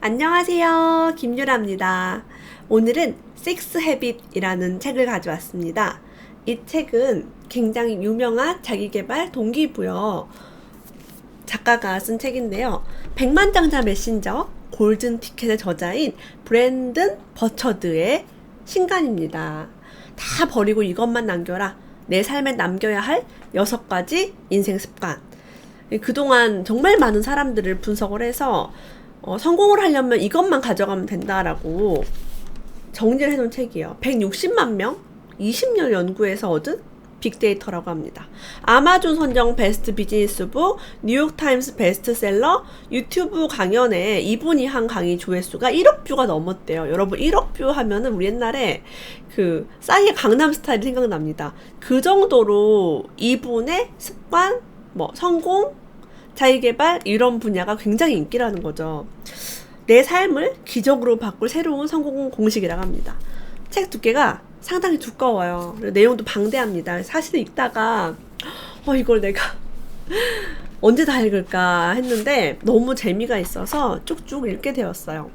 안녕하세요. 김유라입니다. 오늘은 Six Habit이라는 책을 가져왔습니다. 이 책은 굉장히 유명한 자기계발 동기부여 작가가 쓴 책인데요. 백만장자 메신저 골든 티켓의 저자인 브랜든 버처드의 신간입니다. 다 버리고 이것만 남겨라. 내 삶에 남겨야 할 6가지 인생 습관. 그동안 정말 많은 사람들을 분석을 해서 성공을 하려면 이것만 가져가면 된다라고 정리를 해놓은 책이에요. 160만 명, 20년 연구에서 얻은 빅데이터라고 합니다. 아마존 선정 베스트 비즈니스북, 뉴욕타임스 베스트셀러, 유튜브 강연에 이분이 한 강의 조회수가 1억 뷰가 넘었대요. 여러분 1억 뷰 하면은 우리 옛날에 그 싸이의 강남스타일이 생각납니다. 그 정도로 이분의 습관, 성공, 자기계발 이런 분야가 굉장히 인기라는 거죠. 내 삶을 기적으로 바꿀 새로운 성공 공식이라고 합니다. 책 두께가 상당히 두꺼워요. 내용도 방대합니다. 사실 읽다가 이걸 내가 언제 다 읽을까 했는데 너무 재미가 있어서 쭉쭉 읽게 되었어요.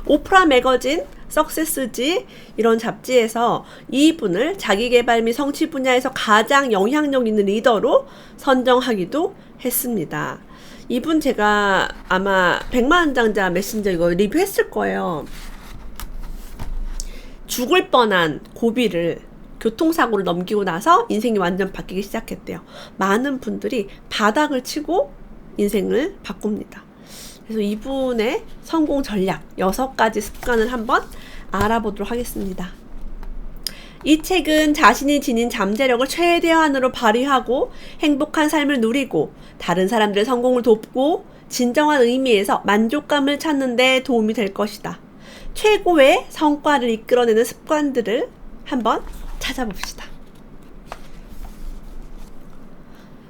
오프라 매거진, 석세스지 이런 잡지에서 이분을 자기계발 및 성취 분야에서 가장 영향력 있는 리더로 선정하기도 했습니다. 이분 제가 아마 백만장자 메신저 이거 리뷰했을 거예요. 죽을 뻔한 고비를 교통사고를 넘기고 나서 인생이 완전 바뀌기 시작했대요. 많은 분들이 바닥을 치고 인생을 바꿉니다. 그래서 이분의 성공 전략 6가지 습관을 한번 알아보도록 하겠습니다. 이 책은 자신이 지닌 잠재력을 최대한으로 발휘하고 행복한 삶을 누리고 다른 사람들의 성공을 돕고 진정한 의미에서 만족감을 찾는 데 도움이 될 것이다. 최고의 성과를 이끌어내는 습관들을 한번 찾아봅시다.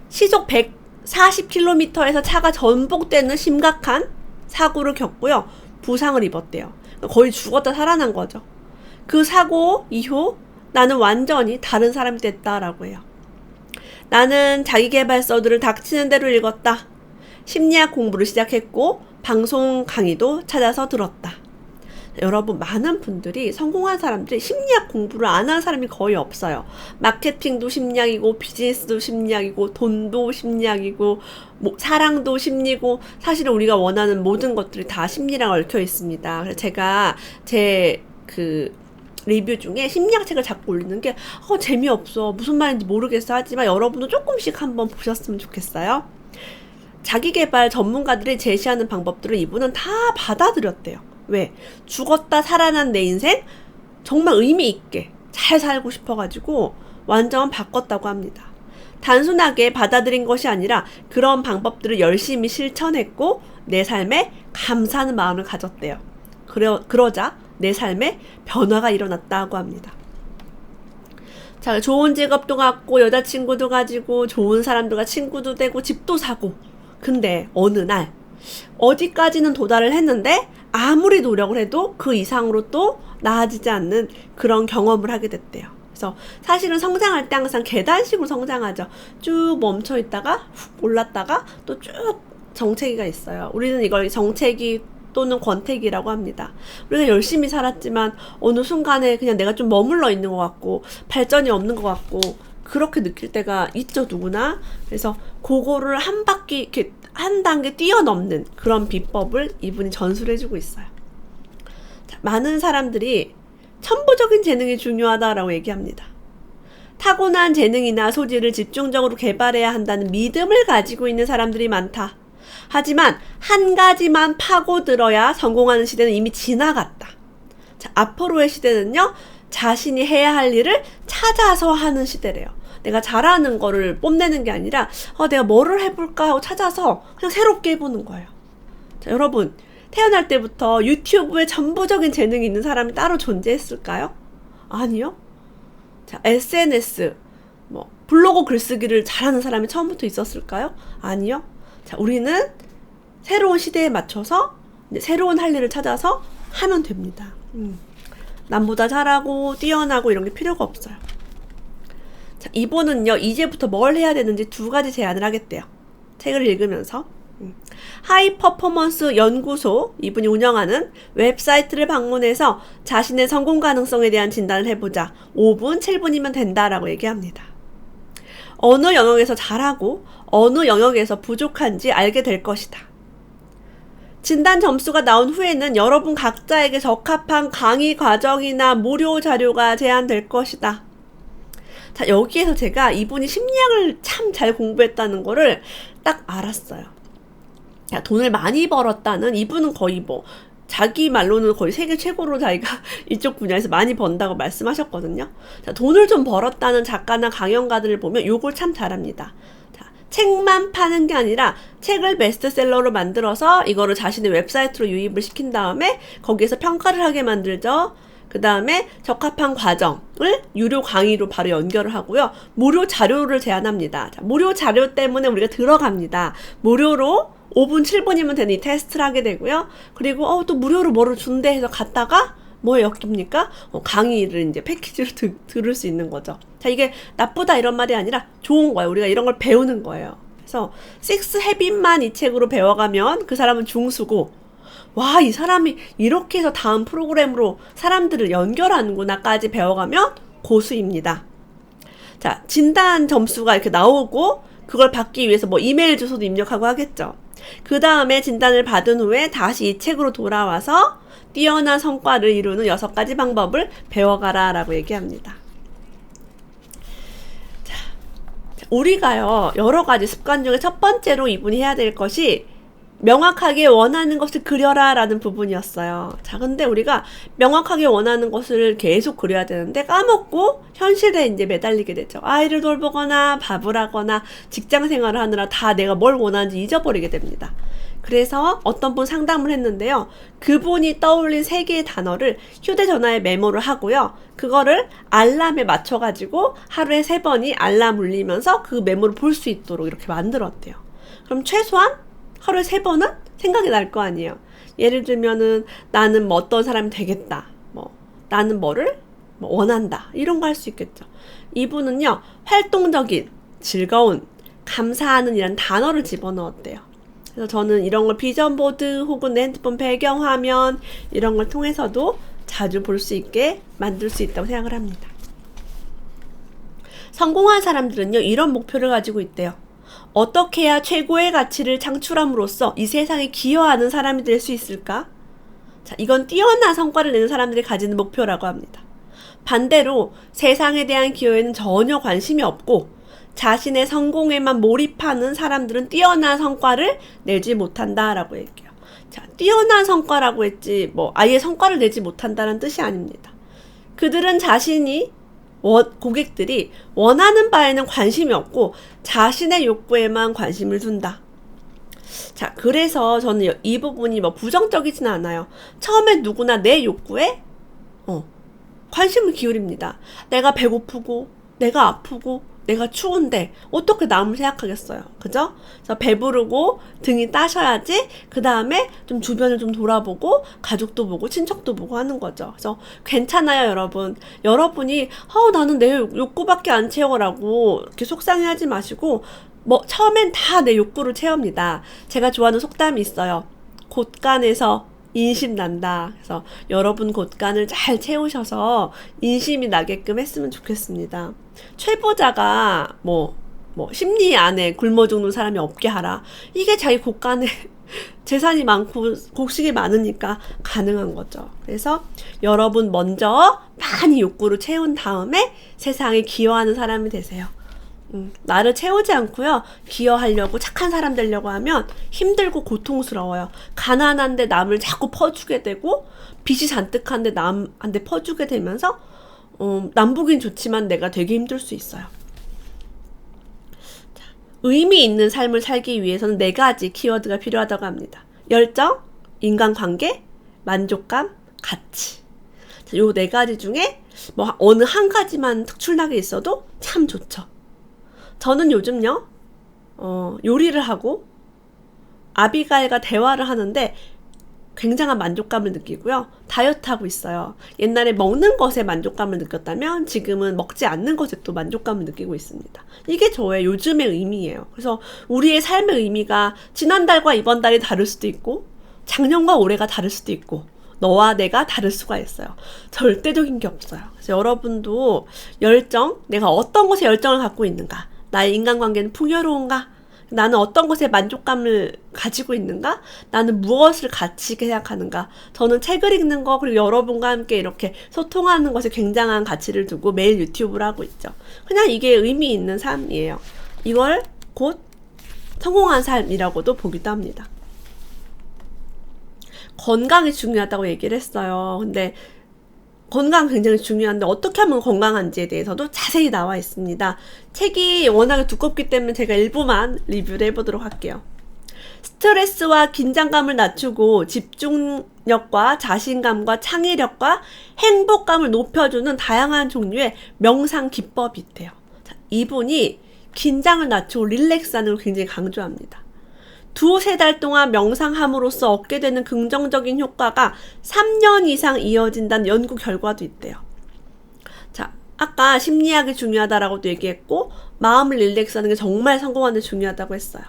시속 140km에서 차가 전복되는 심각한 사고를 겪고요. 부상을 입었대요. 거의 죽었다 살아난 거죠. 그 사고 이후 나는 완전히 다른 사람이 됐다라고 해요. 나는 자기계발서들을 닥치는 대로 읽었다. 심리학 공부를 시작했고 방송 강의도 찾아서 들었다. 여러분 많은 분들이 성공한 사람들이 심리학 공부를 안 한 사람이 거의 없어요. 마케팅도 심리학이고 비즈니스도 심리학이고 돈도 심리학이고 사랑도 심리고 사실은 우리가 원하는 모든 것들이 다 심리랑 얽혀 있습니다. 그래서 제가 제 리뷰 중에 심리학 책을 자꾸 올리는 게 재미없어 무슨 말인지 모르겠어 하지만 여러분도 조금씩 한번 보셨으면 좋겠어요. 자기계발 전문가들이 제시하는 방법들을 이분은 다 받아들였대요. 왜? 죽었다 살아난 내 인생 정말 의미 있게 잘 살고 싶어가지고 완전 바꿨다고 합니다. 단순하게 받아들인 것이 아니라 그런 방법들을 열심히 실천했고 내 삶에 감사하는 마음을 가졌대요. 그러자 내 삶에 변화가 일어났다고 합니다. 자, 좋은 직업도 갖고 여자친구도 가지고 좋은 사람들과 친구도 되고 집도 사고 근데 어느 날 어디까지는 도달을 했는데 아무리 노력을 해도 그 이상으로 또 나아지지 않는 그런 경험을 하게 됐대요. 그래서 사실은 성장할 때 항상 계단식으로 성장하죠. 쭉 멈춰 있다가 훅 올랐다가 또 쭉 정체기가 있어요. 우리는 이걸 정체기 또는 권태기라고 합니다. 우리가 열심히 살았지만 어느 순간에 그냥 내가 좀 머물러 있는 것 같고 발전이 없는 것 같고 그렇게 느낄 때가 있죠, 누구나. 그래서 그거를 한 바퀴 이렇게 한 단계 뛰어넘는 그런 비법을 이분이 전수해주고 있어요. 자, 많은 사람들이 천부적인 재능이 중요하다라고 얘기합니다. 타고난 재능이나 소질을 집중적으로 개발해야 한다는 믿음을 가지고 있는 사람들이 많다. 하지만 한 가지만 파고들어야 성공하는 시대는 이미 지나갔다. 자, 앞으로의 시대는요, 자신이 해야 할 일을 찾아서 하는 시대래요. 내가 잘하는 거를 뽐내는 게 아니라 내가 뭐를 해볼까 하고 찾아서 그냥 새롭게 해보는 거예요. 자, 여러분 태어날 때부터 유튜브에 전부적인 재능이 있는 사람이 따로 존재했을까요? 아니요. 자, SNS 블로그 글쓰기를 잘하는 사람이 처음부터 있었을까요? 아니요. 자, 우리는 새로운 시대에 맞춰서 이제 새로운 할 일을 찾아서 하면 됩니다. 남보다 잘하고 뛰어나고 이런 게 필요가 없어요. 자, 이분은요, 이제부터 뭘 해야 되는지 2가지 제안을 하겠대요. 책을 읽으면서. 하이 퍼포먼스 연구소, 이분이 운영하는 웹사이트를 방문해서 자신의 성공 가능성에 대한 진단을 해보자. 5분, 7분이면 된다라고 얘기합니다. 어느 영역에서 잘하고 어느 영역에서 부족한지 알게 될 것이다. 진단 점수가 나온 후에는 여러분 각자에게 적합한 강의 과정이나 무료 자료가 제안될 것이다. 자, 여기에서 제가 이분이 심리학을 참 잘 공부했다는 거를 딱 알았어요. 야, 돈을 많이 벌었다는, 이분은 거의 뭐 자기 말로는 거의 세계 최고로 자기가 이쪽 분야에서 많이 번다고 말씀하셨거든요. 자, 돈을 좀 벌었다는 작가나 강연가들을 보면 요걸 참 잘합니다. 책만 파는 게 아니라 책을 베스트셀러로 만들어서 이거를 자신의 웹사이트로 유입을 시킨 다음에 거기에서 평가를 하게 만들죠. 그 다음에 적합한 과정을 유료 강의로 바로 연결을 하고요. 무료 자료를 제안합니다. 자, 무료 자료 때문에 우리가 들어갑니다. 무료로 5분, 7분이면 되는 이 테스트를 하게 되고요. 그리고 또 무료로 뭐를 준대 해서 갔다가 뭐에 엮입니까? 강의를 이제 패키지로 들을 수 있는 거죠. 자, 이게 나쁘다 이런 말이 아니라 좋은 거예요. 우리가 이런 걸 배우는 거예요. 그래서 식스 헤빗만 이 책으로 배워가면 그 사람은 중수고, 와, 이 사람이 이렇게 해서 다음 프로그램으로 사람들을 연결하는구나까지 배워가면 고수입니다. 자, 진단 점수가 이렇게 나오고 그걸 받기 위해서 뭐 이메일 주소도 입력하고 하겠죠. 그 다음에 진단을 받은 후에 다시 이 책으로 돌아와서 뛰어난 성과를 이루는 6가지 방법을 배워가라 라고 얘기합니다. 자, 우리가요, 여러 가지 습관 중에 첫 번째로 이분이 해야 될 것이 명확하게 원하는 것을 그려라 라는 부분이었어요. 자, 근데 우리가 명확하게 원하는 것을 계속 그려야 되는데 까먹고 현실에 이제 매달리게 되죠. 아이를 돌보거나 밥을 하거나 직장 생활을 하느라 다 내가 뭘 원하는지 잊어버리게 됩니다. 그래서 어떤 분 상담을 했는데요. 그분이 떠올린 3개의 단어를 휴대전화에 메모를 하고요. 그거를 알람에 맞춰가지고 하루에 3번이 알람 울리면서 그 메모를 볼 수 있도록 이렇게 만들었대요. 그럼 최소한 하루에 3번은 생각이 날 거 아니에요. 예를 들면은 나는 뭐 어떤 사람이 되겠다. 뭐 나는 뭐를 원한다. 이런 거 할 수 있겠죠. 이분은요. 활동적인, 즐거운, 감사하는 이란 단어를 집어넣었대요. 그래서 저는 이런 걸 비전보드 혹은 내 핸드폰 배경화면 이런 걸 통해서도 자주 볼 수 있게 만들 수 있다고 생각을 합니다. 성공한 사람들은요. 이런 목표를 가지고 있대요. 어떻게 해야 최고의 가치를 창출함으로써 이 세상에 기여하는 사람이 될 수 있을까? 자, 이건 뛰어난 성과를 내는 사람들이 가지는 목표라고 합니다. 반대로 세상에 대한 기여에는 전혀 관심이 없고 자신의 성공에만 몰입하는 사람들은 뛰어난 성과를 내지 못한다라고 얘기해요. 자, 뛰어난 성과라고 했지 뭐 아예 성과를 내지 못한다는 뜻이 아닙니다. 그들은 자신이 고객들이 원하는 바에는 관심이 없고 자신의 욕구에만 관심을 둔다. 자, 그래서 저는 이 부분이 뭐 부정적이진 않아요. 처음에 누구나 내 욕구에 관심을 기울입니다. 내가 배고프고 내가 아프고 내가 추운데 어떻게 남을 생각하겠어요. 그죠? 그래서 배부르고 등이 따셔야지 그 다음에 좀 주변을 좀 돌아보고 가족도 보고 친척도 보고 하는 거죠. 그래서 괜찮아요, 여러분. 여러분이 나는 내 욕구밖에 안 채워라고 이렇게 속상해하지 마시고 뭐 처음엔 다 내 욕구를 채웁니다. 제가 좋아하는 속담이 있어요. 곳간에서 인심 난다. 그래서 여러분 곳간을 잘 채우셔서 인심이 나게끔 했으면 좋겠습니다. 최보자가 심리 안에 굶어 죽는 사람이 없게 하라. 이게 자기 곳간에 재산이 많고 곡식이 많으니까 가능한 거죠. 그래서 여러분 먼저 많이 욕구를 채운 다음에 세상에 기여하는 사람이 되세요. 나를 채우지 않고요. 기여하려고 착한 사람 되려고 하면 힘들고 고통스러워요. 가난한데 남을 자꾸 퍼주게 되고 빚이 잔뜩한데 남한테 퍼주게 되면서 남 보긴 좋지만 내가 되게 힘들 수 있어요. 자, 의미 있는 삶을 살기 위해서는 4가지 키워드가 필요하다고 합니다. 열정, 인간관계, 만족감, 가치. 자, 요 4가지 중에 뭐 어느 한 가지만 특출나게 있어도 참 좋죠. 저는 요즘요, 요리를 하고 아비가일과 대화를 하는데 굉장한 만족감을 느끼고요. 다이어트하고 있어요. 옛날에 먹는 것에 만족감을 느꼈다면 지금은 먹지 않는 것에 또 만족감을 느끼고 있습니다. 이게 저의 요즘의 의미예요. 그래서 우리의 삶의 의미가 지난달과 이번 달이 다를 수도 있고 작년과 올해가 다를 수도 있고 너와 내가 다를 수가 있어요. 절대적인 게 없어요. 그래서 여러분도 열정, 내가 어떤 것에 열정을 갖고 있는가, 나의 인간관계는 풍요로운가, 나는 어떤 것에 만족감을 가지고 있는가? 나는 무엇을 가치 있게 생각하는가? 저는 책을 읽는 거 그리고 여러분과 함께 이렇게 소통하는 것에 굉장한 가치를 두고 매일 유튜브를 하고 있죠. 그냥 이게 의미 있는 삶이에요. 이걸 곧 성공한 삶이라고도 보기도 합니다. 건강이 중요하다고 얘기를 했어요. 근데 건강 굉장히 중요한데 어떻게 하면 건강한지에 대해서도 자세히 나와 있습니다. 책이 워낙에 두껍기 때문에 제가 일부만 리뷰를 해보도록 할게요. 스트레스와 긴장감을 낮추고 집중력과 자신감과 창의력과 행복감을 높여주는 다양한 종류의 명상 기법이 있대요. 이분이 긴장을 낮추고 릴렉스하는 걸 굉장히 강조합니다. 2-3달 동안 명상함으로써 얻게 되는 긍정적인 효과가 3년 이상 이어진다는 연구 결과도 있대요. 자, 아까 심리학이 중요하다라고도 얘기했고 마음을 릴렉스하는 게 정말 성공하는 데 중요하다고 했어요.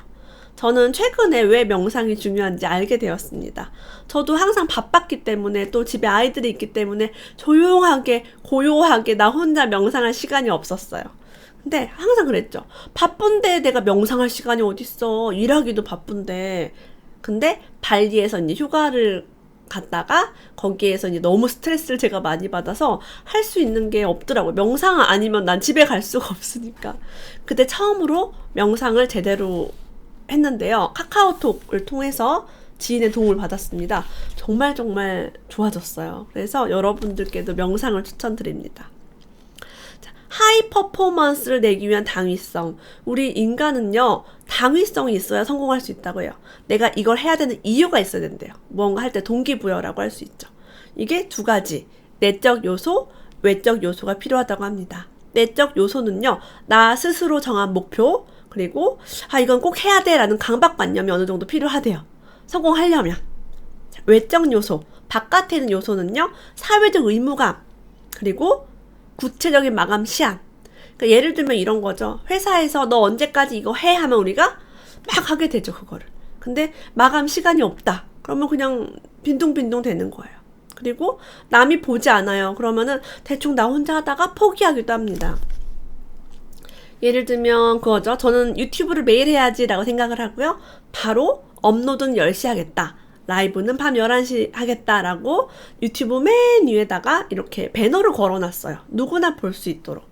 저는 최근에 왜 명상이 중요한지 알게 되었습니다. 저도 항상 바빴기 때문에 또 집에 아이들이 있기 때문에 조용하게 고요하게 나 혼자 명상할 시간이 없었어요. 근데 항상 그랬죠. 바쁜데 내가 명상할 시간이 어딨어. 일하기도 바쁜데. 근데 발리에서 이제 휴가를 갔다가 거기에서 이제 너무 스트레스를 제가 많이 받아서 할 수 있는 게 없더라고요. 명상 아니면 난 집에 갈 수가 없으니까. 그때 처음으로 명상을 제대로 했는데요. 카카오톡을 통해서 지인의 도움을 받았습니다. 정말 좋아졌어요. 그래서 여러분들께도 명상을 추천드립니다. 하이 퍼포먼스를 내기 위한 당위성. 우리 인간은요, 당위성이 있어야 성공할 수 있다고 해요. 내가 이걸 해야 되는 이유가 있어야 된대요. 무언가 할 때 동기부여라고 할 수 있죠. 이게 2가지. 내적 요소, 외적 요소가 필요하다고 합니다. 내적 요소는요, 나 스스로 정한 목표, 그리고 이건 꼭 해야 돼 라는 강박관념이 어느 정도 필요하대요. 성공하려면. 외적 요소, 바깥에 있는 요소는요, 사회적 의무감, 그리고 구체적인 마감 시한. 그러니까 예를 들면 이런 거죠. 회사에서 너 언제까지 이거 해? 하면 우리가 막 하게 되죠, 그거를. 근데 마감 시간이 없다. 그러면 그냥 빈둥빈둥 되는 거예요. 그리고 남이 보지 않아요. 그러면은 대충 나 혼자 하다가 포기하기도 합니다. 예를 들면 그거죠. 저는 유튜브를 매일 해야지 라고 생각을 하고요. 바로 업로드는 10시 하겠다. 라이브는 밤 11시 하겠다라고 유튜브 맨 위에다가 이렇게 배너를 걸어놨어요. 누구나 볼 수 있도록.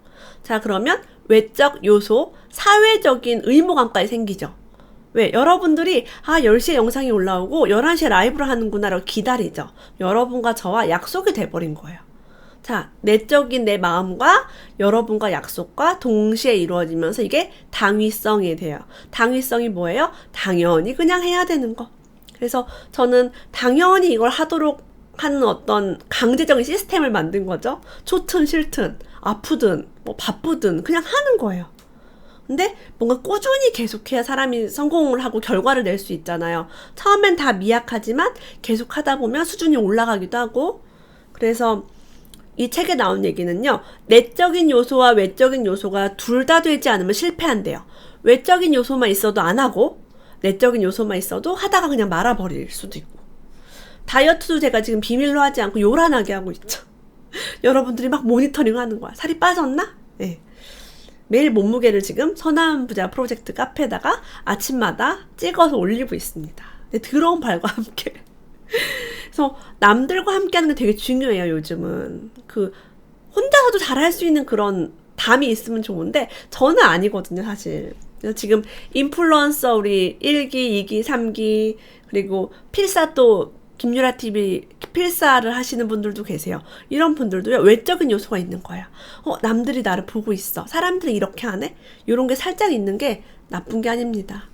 자, 그러면 외적 요소, 사회적인 의무감까지 생기죠. 왜? 여러분들이 10시에 영상이 올라오고 11시에 라이브를 하는구나 라고 기다리죠. 여러분과 저와 약속이 돼버린 거예요. 자, 내적인 내 마음과 여러분과 약속과 동시에 이루어지면서 이게 당위성이 돼요. 당위성이 뭐예요? 당연히 그냥 해야 되는 거. 그래서 저는 당연히 이걸 하도록 하는 어떤 강제적인 시스템을 만든 거죠. 좋든 싫든 아프든 뭐 바쁘든 그냥 하는 거예요. 근데 뭔가 꾸준히 계속해야 사람이 성공을 하고 결과를 낼 수 있잖아요. 처음엔 다 미약하지만 계속 하다 보면 수준이 올라가기도 하고. 그래서 이 책에 나온 얘기는요, 내적인 요소와 외적인 요소가 둘 다 되지 않으면 실패한대요. 외적인 요소만 있어도 안 하고 내적인 요소만 있어도 하다가 그냥 말아버릴 수도 있고. 다이어트도 제가 지금 비밀로 하지 않고 요란하게 하고 있죠. 여러분들이 막 모니터링 하는 거야. 살이 빠졌나? 네. 매일 몸무게를 지금 선한부자 프로젝트 카페에다가 아침마다 찍어서 올리고 있습니다. 네, 더러운 발과 함께. 그래서 남들과 함께 하는 게 되게 중요해요, 요즘은. 혼자서도 잘할 수 있는 그런 담이 있으면 좋은데, 저는 아니거든요, 사실. 지금 인플루언서 우리 1기, 2기, 3기 그리고 필사 또 김유라 TV 필사를 하시는 분들도 계세요. 이런 분들도요, 외적인 요소가 있는 거예요. 남들이 나를 보고 있어. 사람들이 이렇게 하네? 이런 게 살짝 있는 게 나쁜 게 아닙니다.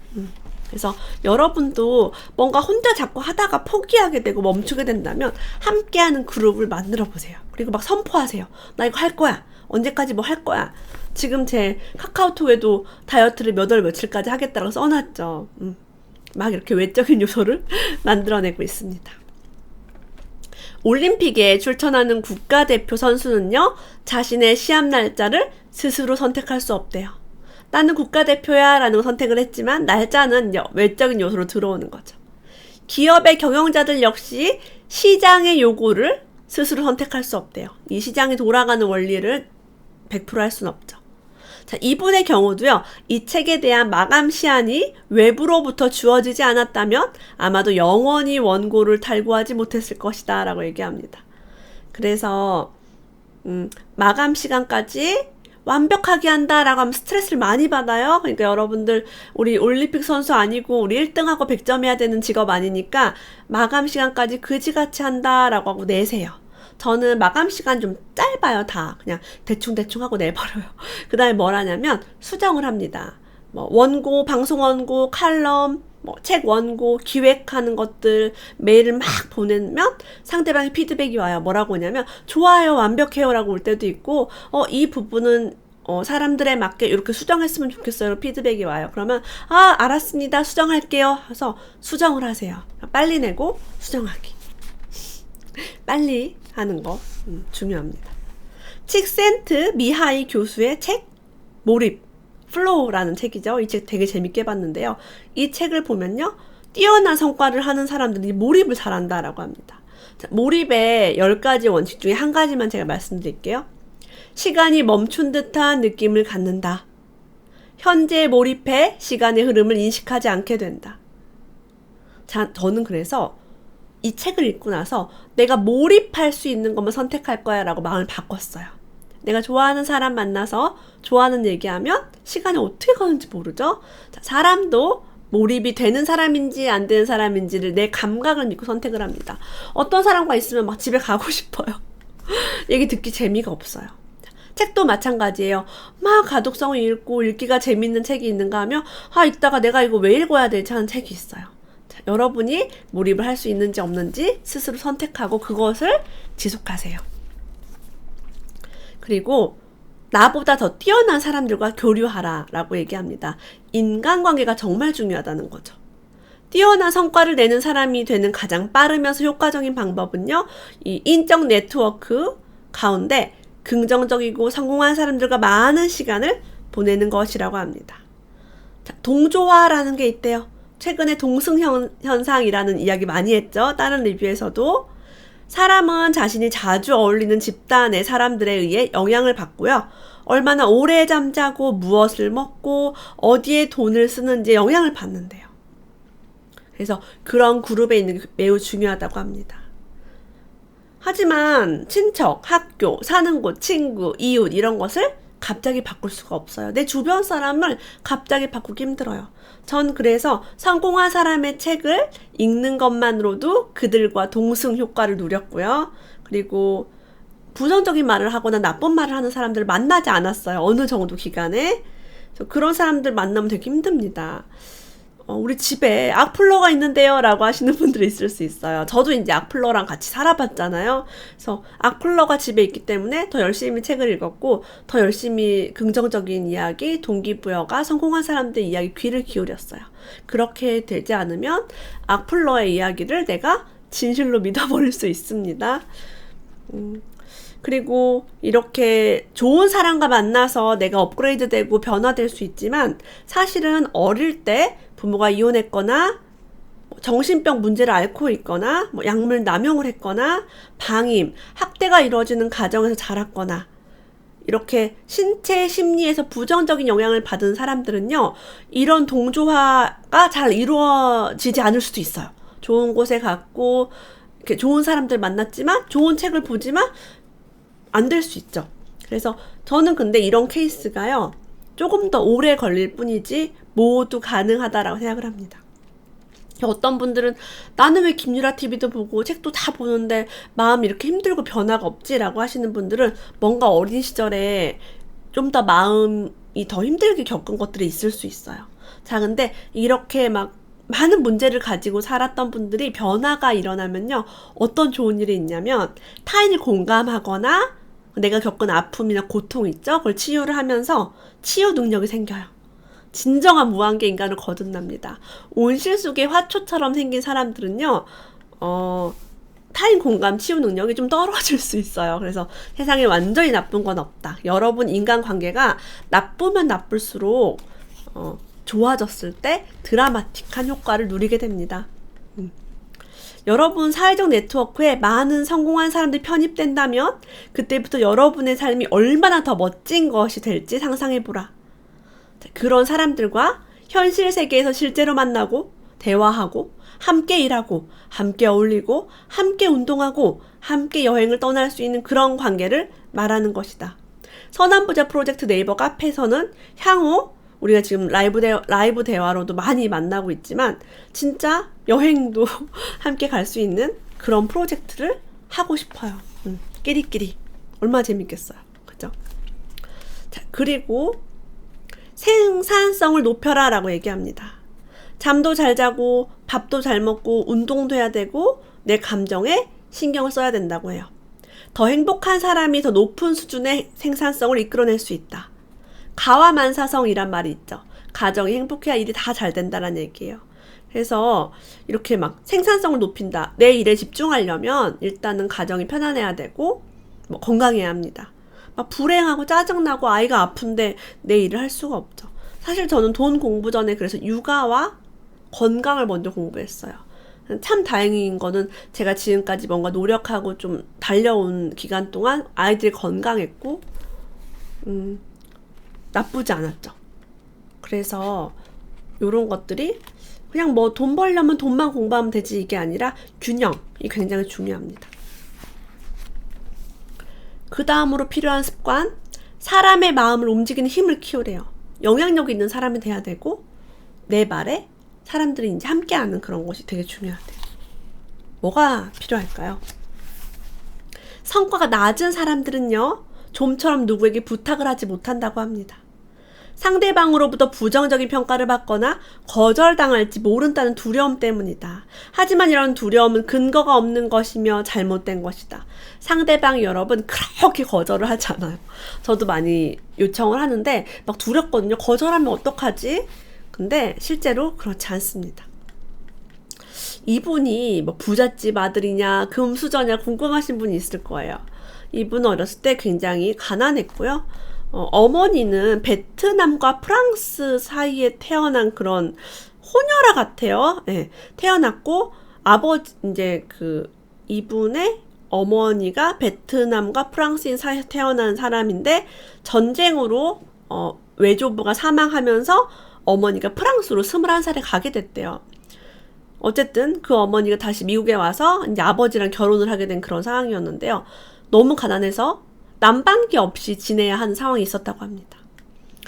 그래서 여러분도 뭔가 혼자 자꾸 하다가 포기하게 되고 멈추게 된다면 함께하는 그룹을 만들어 보세요. 그리고 막 선포하세요. 나 이거 할 거야. 언제까지 뭐 할 거야. 지금 제 카카오톡에도 다이어트를 몇 월 며칠까지 하겠다고 써놨죠. 막 이렇게 외적인 요소를 만들어내고 있습니다. 올림픽에 출전하는 국가대표 선수는요, 자신의 시합 날짜를 스스로 선택할 수 없대요. 나는 국가대표야 라는 선택을 했지만 날짜는 외적인 요소로 들어오는 거죠. 기업의 경영자들 역시 시장의 요구를 스스로 선택할 수 없대요. 이 시장이 돌아가는 원리를 100% 할 수는 없죠. 자, 이분의 경우도요, 이 책에 대한 마감 시한이 외부로부터 주어지지 않았다면 아마도 영원히 원고를 탈고하지 못했을 것이다 라고 얘기합니다. 그래서 마감 시간까지 완벽하게 한다라고 하면 스트레스를 많이 받아요. 그러니까 여러분들 우리 올림픽 선수 아니고 우리 1등하고 100점 해야 되는 직업 아니니까 마감 시간까지 그지같이 한다라고 하고 내세요. 저는 마감 시간 좀 짧아요. 다 그냥 대충 하고 내버려요. 그 다음에 뭘 하냐면 수정을 합니다. 뭐 원고, 방송 원고, 칼럼, 뭐 책 원고, 기획하는 것들 메일을 막 보내면 상대방의 피드백이 와요. 뭐라고 오냐면 좋아요, 완벽해요 라고 올 때도 있고 이 부분은 사람들에 맞게 이렇게 수정했으면 좋겠어요. 피드백이 와요. 그러면 알았습니다. 수정할게요. 해서 수정을 하세요. 빨리 내고 수정하기. 빨리 하는 거 중요합니다. 칙센트 미하이 교수의 책 몰입 플로우라는 책이죠. 이 책 되게 재밌게 봤는데요. 이 책을 보면요, 뛰어난 성과를 하는 사람들이 몰입을 잘한다라고 합니다. 자, 몰입의 10가지 원칙 중에 한 가지만 제가 말씀드릴게요. 시간이 멈춘 듯한 느낌을 갖는다. 현재에 몰입해 시간의 흐름을 인식하지 않게 된다. 자, 저는 그래서 이 책을 읽고 나서 내가 몰입할 수 있는 것만 선택할 거야 라고 마음을 바꿨어요. 내가 좋아하는 사람 만나서 좋아하는 얘기하면 시간이 어떻게 가는지 모르죠? 자, 사람도 몰입이 되는 사람인지 안 되는 사람인지를 내 감각을 믿고 선택을 합니다. 어떤 사람과 있으면 막 집에 가고 싶어요. 얘기 듣기 재미가 없어요. 책도 마찬가지예요. 막 가독성을 읽고 읽기가 재밌는 책이 있는가 하면 읽다가 내가 이거 왜 읽어야 되지 하는 책이 있어요. 자, 여러분이 몰입을 할 수 있는지 없는지 스스로 선택하고 그것을 지속하세요. 그리고 나보다 더 뛰어난 사람들과 교류하라 라고 얘기합니다. 인간관계가 정말 중요하다는 거죠. 뛰어난 성과를 내는 사람이 되는 가장 빠르면서 효과적인 방법은요, 이 인적 네트워크 가운데 긍정적이고 성공한 사람들과 많은 시간을 보내는 것이라고 합니다. 자, 동조화라는 게 있대요. 최근에 동승현상이라는 이야기 많이 했죠. 다른 리뷰에서도. 사람은 자신이 자주 어울리는 집단의 사람들에 의해 영향을 받고요. 얼마나 오래 잠자고 무엇을 먹고 어디에 돈을 쓰는지 영향을 받는데요. 그래서 그런 그룹에 있는 게 매우 중요하다고 합니다. 하지만 친척, 학교, 사는 곳, 친구, 이웃 이런 것을 갑자기 바꿀 수가 없어요. 내 주변 사람을 갑자기 바꾸기 힘들어요. 전 그래서 성공한 사람의 책을 읽는 것만으로도 그들과 동승 효과를 누렸고요. 그리고 부정적인 말을 하거나 나쁜 말을 하는 사람들을 만나지 않았어요. 어느 정도 기간에. 그런 사람들 만나면 되게 힘듭니다. 우리 집에 악플러가 있는데요 라고 하시는 분들이 있을 수 있어요. 저도 이제 악플러랑 같이 살아봤잖아요. 그래서 악플러가 집에 있기 때문에 더 열심히 책을 읽었고 더 열심히 긍정적인 이야기, 동기부여가 성공한 사람들 이야기 귀를 기울였어요. 그렇게 되지 않으면 악플러의 이야기를 내가 진실로 믿어버릴 수 있습니다. 그리고 이렇게 좋은 사람과 만나서 내가 업그레이드 되고 변화될 수 있지만 사실은 어릴 때 부모가 이혼했거나 정신병 문제를 앓고 있거나 약물 남용을 했거나 방임, 학대가 이루어지는 가정에서 자랐거나 이렇게 신체 심리에서 부정적인 영향을 받은 사람들은요, 이런 동조화가 잘 이루어지지 않을 수도 있어요. 좋은 곳에 갔고 이렇게 좋은 사람들 만났지만 좋은 책을 보지만 안 될 수 있죠. 그래서 저는 근데 이런 케이스가요, 조금 더 오래 걸릴 뿐이지 모두 가능하다라고 생각을 합니다. 어떤 분들은 나는 왜 김유라 TV도 보고 책도 다 보는데 마음이 이렇게 힘들고 변화가 없지라고 하시는 분들은 뭔가 어린 시절에 좀 더 마음이 더 힘들게 겪은 것들이 있을 수 있어요. 자, 근데 이렇게 막 많은 문제를 가지고 살았던 분들이 변화가 일어나면요, 어떤 좋은 일이 있냐면 타인을 공감하거나 내가 겪은 아픔이나 고통 있죠? 그걸 치유를 하면서 치유 능력이 생겨요. 진정한 무한계 인간을 거듭납니다. 온실 속의 화초처럼 생긴 사람들은요, 타인 공감 치유 능력이 좀 떨어질 수 있어요. 그래서 세상에 완전히 나쁜 건 없다. 여러분 인간관계가 나쁘면 나쁠수록 좋아졌을 때 드라마틱한 효과를 누리게 됩니다. 여러분 사회적 네트워크에 많은 성공한 사람들이 편입된다면 그때부터 여러분의 삶이 얼마나 더 멋진 것이 될지 상상해보라. 그런 사람들과 현실 세계에서 실제로 만나고 대화하고 함께 일하고 함께 어울리고 함께 운동하고 함께 여행을 떠날 수 있는 그런 관계를 말하는 것이다. 선한부자 프로젝트 네이버 카페에서는 향후 우리가 지금 라이브 대화로도 많이 만나고 있지만 진짜 여행도 함께 갈 수 있는 그런 프로젝트를 하고 싶어요. 끼리끼리 얼마나 재밌겠어요. 그죠? 자, 그리고 생산성을 높여라 라고 얘기합니다. 잠도 잘 자고 밥도 잘 먹고 운동도 해야 되고 내 감정에 신경을 써야 된다고 해요. 더 행복한 사람이 더 높은 수준의 생산성을 이끌어낼 수 있다. 가와만사성이란 말이 있죠. 가정이 행복해야 일이 다 잘 된다는 얘기예요. 그래서 이렇게 막 생산성을 높인다. 내 일에 집중하려면 일단은 가정이 편안해야 되고 뭐 건강해야 합니다. 막 불행하고 짜증나고 아이가 아픈데 내 일을 할 수가 없죠. 사실 저는 돈 공부 전에 그래서 육아와 건강을 먼저 공부했어요. 참 다행인 거는 제가 지금까지 뭔가 노력하고 좀 달려온 기간 동안 아이들이 건강했고 나쁘지 않았죠. 그래서 요런 것들이 그냥 뭐 돈 벌려면 돈만 공부하면 되지 이게 아니라 균형이 굉장히 중요합니다. 그 다음으로 필요한 습관, 사람의 마음을 움직이는 힘을 키우래요. 영향력 있는 사람이 돼야 되고 내 말에 사람들이 이제 함께하는 그런 것이 되게 중요하대요. 뭐가 필요할까요? 성과가 낮은 사람들은요, 좀처럼 누구에게 부탁을 하지 못한다고 합니다. 상대방으로부터 부정적인 평가를 받거나 거절당할지 모른다는 두려움 때문이다. 하지만 이런 두려움은 근거가 없는 것이며 잘못된 것이다. 상대방이 여러분 그렇게 거절을 하지 않아요. 저도 많이 요청을 하는데 막 두렵거든요. 거절하면 어떡하지? 근데 실제로 그렇지 않습니다. 이분이 뭐 부잣집 아들이냐 금수저냐 궁금하신 분이 있을 거예요. 이분은 어렸을 때 굉장히 가난했고요. 어머니는 베트남과 프랑스 사이에 태어난 그런 호녀라 같아요. 네, 태어났고 이제 이분의 어머니가 베트남과 프랑스인 사이에서 태어난 사람인데 전쟁으로 외조부가 사망하면서 어머니가 프랑스로 21살에 가게 됐대요. 어쨌든 그 어머니가 다시 미국에 와서 이제 아버지랑 결혼을 하게 된 그런 상황이었는데요. 너무 가난해서 남방기 없이 지내야 하는 상황이 있었다고 합니다.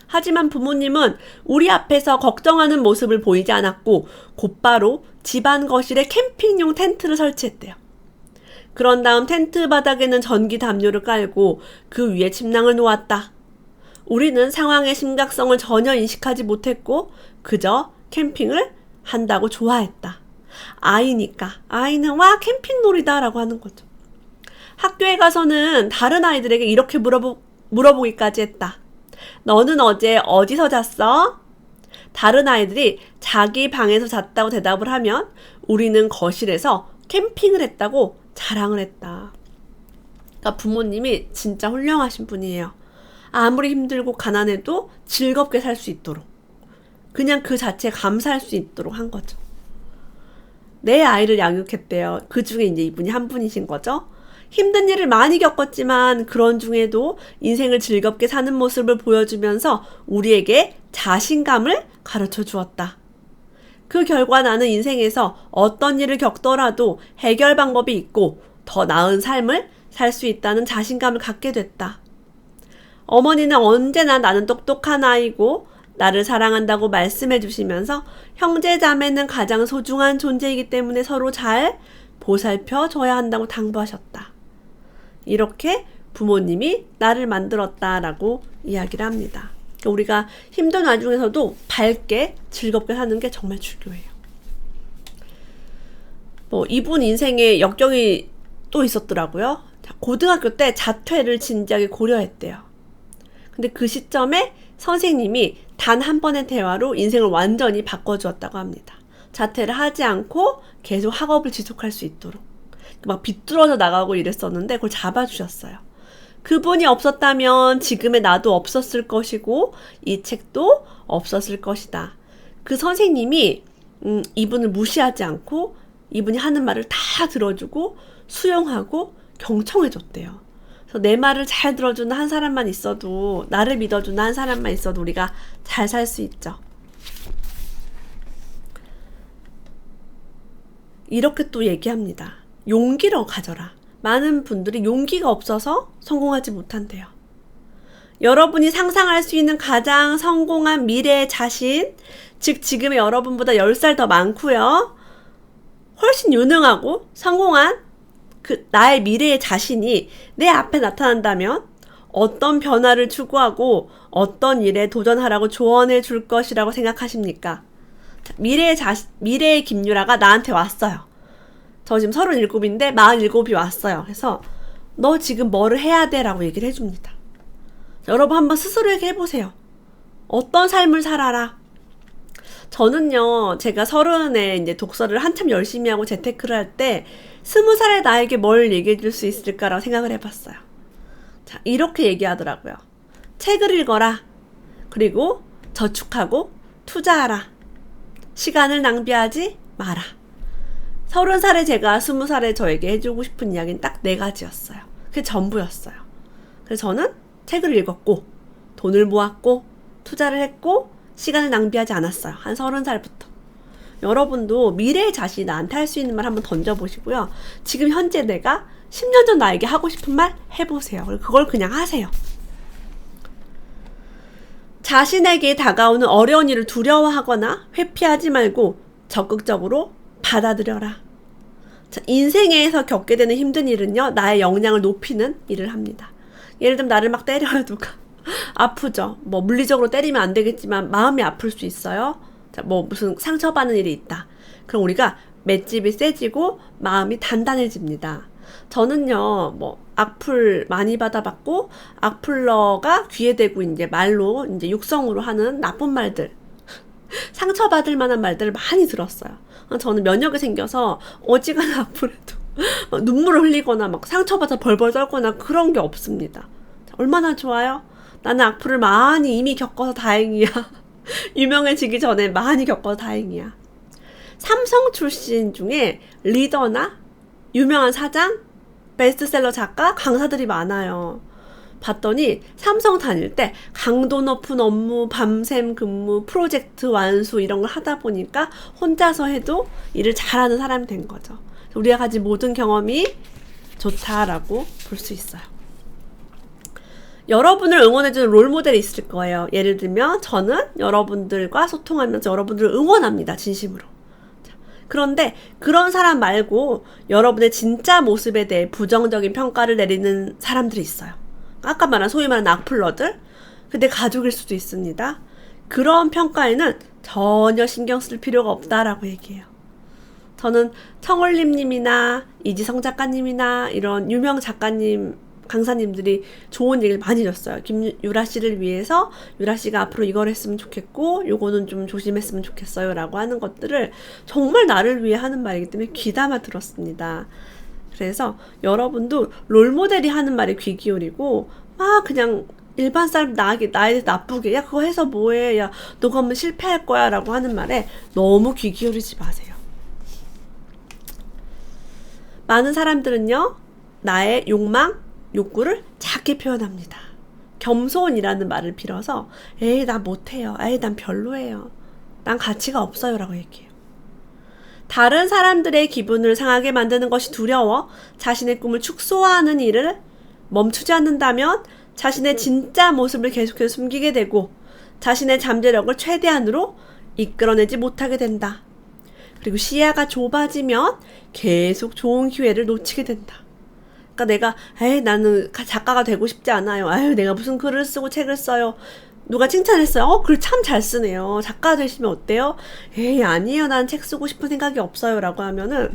하지만 부모님은 우리 앞에서 걱정하는 모습을 보이지 않았고 곧바로 집안 거실에 캠핑용 텐트를 설치했대요. 그런 다음 텐트 바닥에는 전기 담요를 깔고 그 위에 침낭을 놓았다. 우리는 상황의 심각성을 전혀 인식하지 못했고 그저 캠핑을 한다고 좋아했다. 아이니까 아이는 와 캠핑놀이다 라고 하는 거죠. 학교에 가서는 다른 아이들에게 이렇게 물어보기까지 했다. 너는 어제 어디서 잤어? 다른 아이들이 자기 방에서 잤다고 대답을 하면 우리는 거실에서 캠핑을 했다고 자랑을 했다. 그러니까 부모님이 진짜 훌륭하신 분이에요. 아무리 힘들고 가난해도 즐겁게 살 수 있도록 그냥 그 자체에 감사할 수 있도록 한 거죠. 내 아이를 양육했대요. 그 중에 이제 이분이 한 분이신 거죠. 힘든 일을 많이 겪었지만 그런 중에도 인생을 즐겁게 사는 모습을 보여주면서 우리에게 자신감을 가르쳐 주었다. 그 결과 나는 인생에서 어떤 일을 겪더라도 해결 방법이 있고 더 나은 삶을 살 수 있다는 자신감을 갖게 됐다. 어머니는 언제나 나는 똑똑한 아이고 나를 사랑한다고 말씀해 주시면서 형제 자매는 가장 소중한 존재이기 때문에 서로 잘 보살펴 줘야 한다고 당부하셨다. 이렇게 부모님이 나를 만들었다라고 이야기를 합니다. 우리가 힘든 와중에서도 밝게 즐겁게 사는 게 정말 중요해요. 이분 인생에 역경이 또 있었더라고요. 고등학교 때 자퇴를 진지하게 고려했대요. 근데 그 시점에 선생님이 단 한 번의 대화로 인생을 완전히 바꿔주었다고 합니다. 자퇴를 하지 않고 계속 학업을 지속할 수 있도록. 막 비뚤어져 나가고 이랬었는데 그걸 잡아주셨어요. 그분이 없었다면 지금의 나도 없었을 것이고 이 책도 없었을 것이다. 그 선생님이 이분을 무시하지 않고 이분이 하는 말을 다 들어주고 수용하고 경청해줬대요. 그래서 내 말을 잘 들어주는 한 사람만 있어도, 나를 믿어주는 한 사람만 있어도 우리가 잘 살 수 있죠. 이렇게 또 얘기합니다. 용기를 가져라. 많은 분들이 용기가 없어서 성공하지 못한대요. 여러분이 상상할 수 있는 가장 성공한 미래의 자신, 즉 지금의 여러분보다 10살 더 많고요. 훨씬 유능하고 성공한 그 나의 미래의 자신이 내 앞에 나타난다면 어떤 변화를 추구하고 어떤 일에 도전하라고 조언해 줄 것이라고 생각하십니까? 미래의 김유라가 나한테 왔어요. 저 지금 37인데 47이 왔어요. 그래서 너 지금 뭐를 해야 돼? 라고 얘기를 해줍니다. 여러분 한번 스스로에게 해보세요. 어떤 삶을 살아라. 저는요, 제가 30에 이제 독서를 한참 열심히 하고 재테크를 할 때 20살의 나에게 뭘 얘기해 줄 수 있을까라고 생각을 해봤어요. 자, 이렇게 얘기하더라고요. 책을 읽어라. 그리고 저축하고 투자하라. 시간을 낭비하지 마라. 30살에 제가 20살에 저에게 해주고 싶은 이야기는 딱 4가지였어요. 그게 전부였어요. 그래서 저는 책을 읽었고, 돈을 모았고, 투자를 했고, 시간을 낭비하지 않았어요. 한 30살부터. 여러분도 미래의 자신이 나한테 할 수 있는 말 한번 던져보시고요. 지금 현재 내가 10년 전 나에게 하고 싶은 말 해보세요. 그걸 그냥 하세요. 자신에게 다가오는 어려운 일을 두려워하거나 회피하지 말고 적극적으로 받아들여라. 자, 인생에서 겪게 되는 힘든 일은요, 나의 역량을 높이는 일을 합니다. 예를 들면 나를 막 때려요, 누가. 아프죠. 뭐 물리적으로 때리면 안 되겠지만 마음이 아플 수 있어요. 자, 뭐 무슨 상처받는 일이 있다. 그럼 우리가 맷집이 세지고 마음이 단단해집니다. 저는요, 뭐 악플 많이 받아봤고 악플러가 귀에 대고 이제 말로 이제 육성으로 하는 나쁜 말들, 상처받을 만한 말들을 많이 들었어요. 저는 면역이 생겨서 어지간한 악플에도 막 눈물을 흘리거나 막 상처받아 벌벌 떨거나 그런 게 없습니다. 얼마나 좋아요? 나는 악플을 많이 이미 겪어서 다행이야. 유명해지기 전에 많이 겪어서 다행이야. 삼성 출신 중에 리더나 유명한 사장, 베스트셀러 작가, 강사들이 많아요. 봤더니 삼성 다닐 때 강도 높은 업무, 밤샘 근무, 프로젝트 완수 이런 걸 하다 보니까 혼자서 해도 일을 잘하는 사람이 된 거죠. 우리가 가진 모든 경험이 좋다라고 볼 수 있어요. 여러분을 응원해주는 롤모델이 있을 거예요. 예를 들면 저는 여러분들과 소통하면서 여러분들을 응원합니다. 진심으로. 그런데 그런 사람 말고 여러분의 진짜 모습에 대해 부정적인 평가를 내리는 사람들이 있어요. 아까 말한 소위 말하는 악플러들, 근데 가족일 수도 있습니다. 그런 평가에는 전혀 신경 쓸 필요가 없다라고 얘기해요. 저는 청월림님이나 이지성 작가님이나 이런 유명 작가님, 강사님들이 좋은 얘기를 많이 줬어요. 김유라 씨를 위해서 유라 씨가 앞으로 이걸 했으면 좋겠고 요거는 좀 조심했으면 좋겠어요 라고 하는 것들을 정말 나를 위해 하는 말이기 때문에 귀담아 들었습니다. 그래서 여러분도 롤모델이 하는 말에 귀 기울이고 막 그냥 일반 사람 나에 대해서 나쁘게 야 그거 해서 뭐해, 야 너 그러면 실패할 거야 라고 하는 말에 너무 귀 기울이지 마세요. 많은 사람들은요 나의 욕구를 작게 표현합니다. 겸손이라는 말을 빌어서 에이 나 못해요, 에이 난 별로예요, 난 가치가 없어요 라고 얘기해요. 다른 사람들의 기분을 상하게 만드는 것이 두려워 자신의 꿈을 축소화하는 일을 멈추지 않는다면 자신의 진짜 모습을 계속해서 숨기게 되고 자신의 잠재력을 최대한으로 이끌어내지 못하게 된다. 그리고 시야가 좁아지면 계속 좋은 기회를 놓치게 된다. 그러니까 내가 에이 나는 작가가 되고 싶지 않아요. 아유 내가 무슨 글을 쓰고 책을 써요. 누가 칭찬했어요. 글 참 잘 쓰네요. 작가 되시면 어때요? 에이 아니에요. 난 책 쓰고 싶은 생각이 없어요. 라고 하면은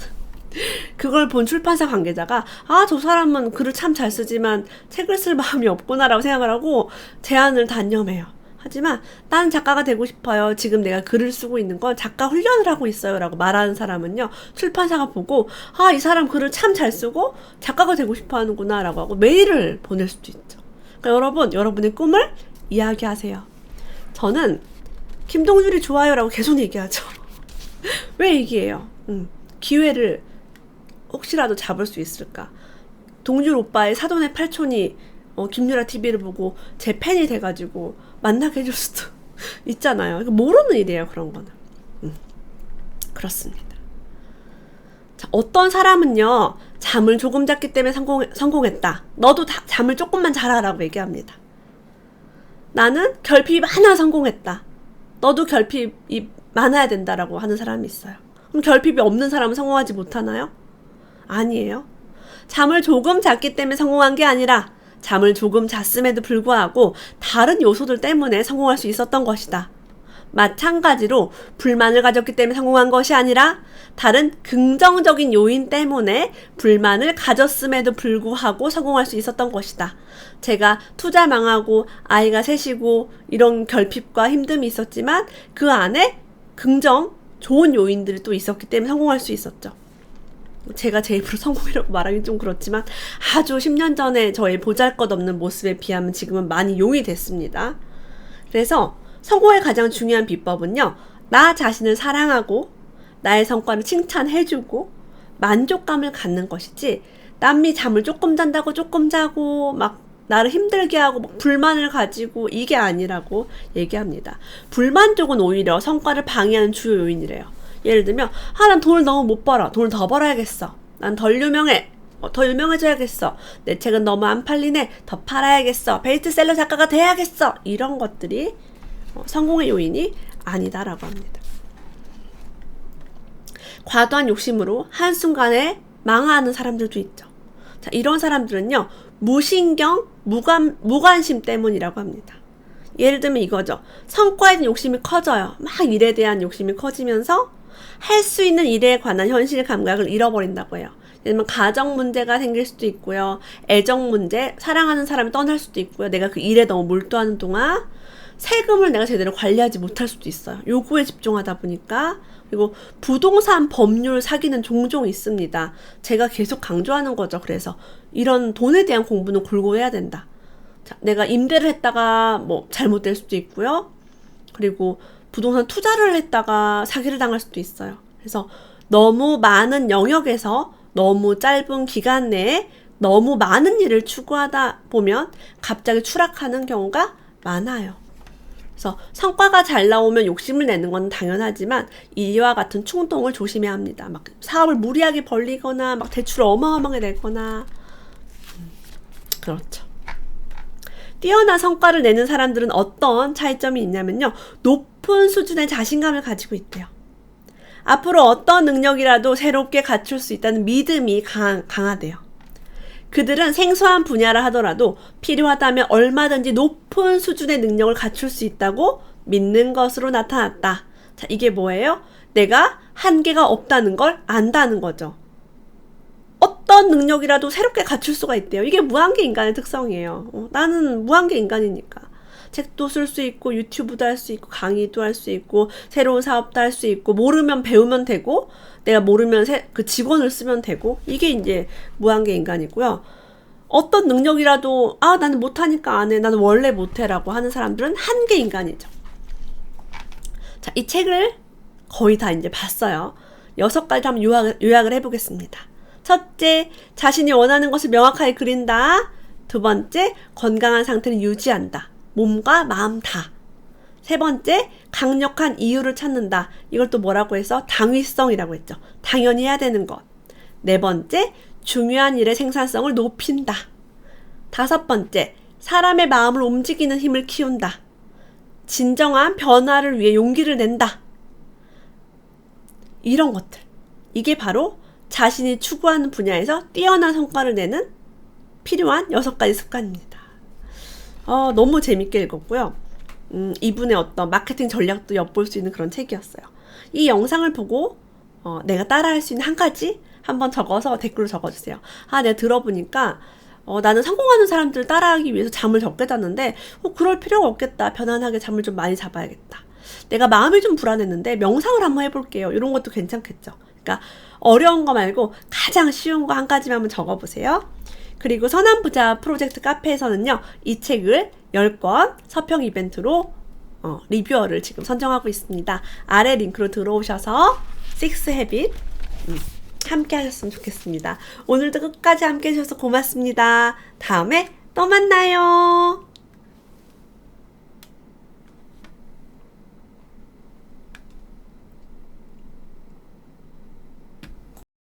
그걸 본 출판사 관계자가 아 저 사람은 글을 참 잘 쓰지만 책을 쓸 마음이 없구나 라고 생각을 하고 제안을 단념해요. 하지만 나는 작가가 되고 싶어요. 지금 내가 글을 쓰고 있는 건 작가 훈련을 하고 있어요. 라고 말하는 사람은요. 출판사가 보고 이 사람 글을 참 잘 쓰고 작가가 되고 싶어 하는구나 라고 하고 메일을 보낼 수도 있죠. 그러니까 여러분, 여러분의 꿈을 이야기하세요. 저는 김동률이 좋아요 라고 계속 얘기하죠. 왜 얘기해요? 기회를 혹시라도 잡을 수 있을까? 동률 오빠의 사돈의 팔촌이 김유라 TV를 보고 제 팬이 돼가지고 만나게 해줄 수도 있잖아요. 모르는 일이에요, 그런 거는. 그렇습니다. 자, 어떤 사람은요, 잠을 조금 잤기 때문에 성공했다. 너도 잠을 조금만 자라라고 얘기합니다. 나는 결핍이 많아 성공했다. 너도 결핍이 많아야 된다라고 하는 사람이 있어요. 그럼 결핍이 없는 사람은 성공하지 못하나요? 아니에요. 잠을 조금 잤기 때문에 성공한 게 아니라 잠을 조금 잤음에도 불구하고 다른 요소들 때문에 성공할 수 있었던 것이다. 마찬가지로 불만을 가졌기 때문에 성공한 것이 아니라 다른 긍정적인 요인 때문에 불만을 가졌음에도 불구하고 성공할 수 있었던 것이다. 제가 투자 망하고 아이가 셋이고 이런 결핍과 힘듦이 있었지만 그 안에 긍정, 좋은 요인들이 또 있었기 때문에 성공할 수 있었죠. 제가 제 입으로 성공이라고 말하기 좀 그렇지만 아주 10년 전에 저의 보잘것없는 모습에 비하면 지금은 많이 용이 됐습니다. 그래서 성공의 가장 중요한 비법은요, 나 자신을 사랑하고 나의 성과를 칭찬해주고 만족감을 갖는 것이지, 남이 잠을 조금 잔다고 조금 자고 막 나를 힘들게 하고 막 불만을 가지고 이게 아니라고 얘기합니다. 불만족은 오히려 성과를 방해하는 주요 요인이래요. 예를 들면 난 돈을 너무 못 벌어. 돈을 더 벌어야겠어. 난 덜 유명해. 더 유명해져야겠어. 내 책은 너무 안 팔리네. 더 팔아야겠어. 베스트셀러 작가가 돼야겠어. 이런 것들이 성공의 요인이 아니다라고 합니다. 과도한 욕심으로 한순간에 망하는 사람들도 있죠. 자, 이런 사람들은요, 무신경, 무관심 때문이라고 합니다. 예를 들면 이거죠. 성과에 대한 욕심이 커져요. 막 일에 대한 욕심이 커지면서 할 수 있는 일에 관한 현실 감각을 잃어버린다고 해요. 예를 들면 가정 문제가 생길 수도 있고요. 애정 문제, 사랑하는 사람이 떠날 수도 있고요. 내가 그 일에 너무 몰두하는 동안 세금을 내가 제대로 관리하지 못할 수도 있어요. 요구에 집중하다 보니까. 그리고 부동산 법률 사기는 종종 있습니다. 제가 계속 강조하는 거죠. 그래서 이런 돈에 대한 공부는 골고루 해야 된다. 자, 내가 임대를 했다가 뭐 잘못될 수도 있고요. 그리고 부동산 투자를 했다가 사기를 당할 수도 있어요. 그래서 너무 많은 영역에서 너무 짧은 기간 내에 너무 많은 일을 추구하다 보면 갑자기 추락하는 경우가 많아요. 그래서 성과가 잘 나오면 욕심을 내는 건 당연하지만 이와 같은 충동을 조심해야 합니다. 막 사업을 무리하게 벌리거나 막 대출을 어마어마하게 내거나. 그렇죠. 뛰어난 성과를 내는 사람들은 어떤 차이점이 있냐면요, 높은 수준의 자신감을 가지고 있대요. 앞으로 어떤 능력이라도 새롭게 갖출 수 있다는 믿음이 강하대요. 그들은 생소한 분야라 하더라도 필요하다면 얼마든지 높은 수준의 능력을 갖출 수 있다고 믿는 것으로 나타났다. 자, 이게 뭐예요? 내가 한계가 없다는 걸 안다는 거죠. 어떤 능력이라도 새롭게 갖출 수가 있대요. 이게 무한계 인간의 특성이에요. 나는 무한계 인간이니까. 책도 쓸 수 있고 유튜브도 할 수 있고 강의도 할 수 있고 새로운 사업도 할 수 있고 모르면 배우면 되고 내가 모르면 그 직원을 쓰면 되고 이게 이제 무한계 인간이고요. 어떤 능력이라도 나는 못하니까 안 해. 나는 원래 못해라고 하는 사람들은 한계 인간이죠. 자, 이 책을 거의 다 이제 봤어요. 6가지 한번 요약을 해보겠습니다. 첫째, 자신이 원하는 것을 명확하게 그린다. 두 번째, 건강한 상태를 유지한다. 몸과 마음 다. 세 번째, 강력한 이유를 찾는다. 이걸 또 뭐라고 해서 당위성이라고 했죠. 당연히 해야 되는 것. 네 번째, 중요한 일의 생산성을 높인다. 다섯 번째, 사람의 마음을 움직이는 힘을 키운다. 진정한 변화를 위해 용기를 낸다. 이런 것들. 이게 바로 자신이 추구하는 분야에서 뛰어난 성과를 내는 필요한 6가지 습관입니다. 너무 재밌게 읽었고요. 이분의 어떤 마케팅 전략도 엿볼 수 있는 그런 책이었어요. 이 영상을 보고 내가 따라할 수 있는 한 가지 한번 적어서 댓글로 적어주세요. 내가 들어보니까 나는 성공하는 사람들 따라하기 위해서 잠을 적게 잤는데 그럴 필요가 없겠다. 편안하게 잠을 좀 많이 잡아야겠다. 내가 마음이 좀 불안했는데 명상을 한번 해볼게요. 이런 것도 괜찮겠죠. 그러니까 어려운 거 말고 가장 쉬운 거 한 가지만 한번 적어보세요. 그리고 선한부자 프로젝트 카페에서는요. 이 책을 10권 서평 이벤트로 리뷰어를 지금 선정하고 있습니다. 아래 링크로 들어오셔서 6 헤빗 함께 하셨으면 좋겠습니다. 오늘도 끝까지 함께 해주셔서 고맙습니다. 다음에 또 만나요.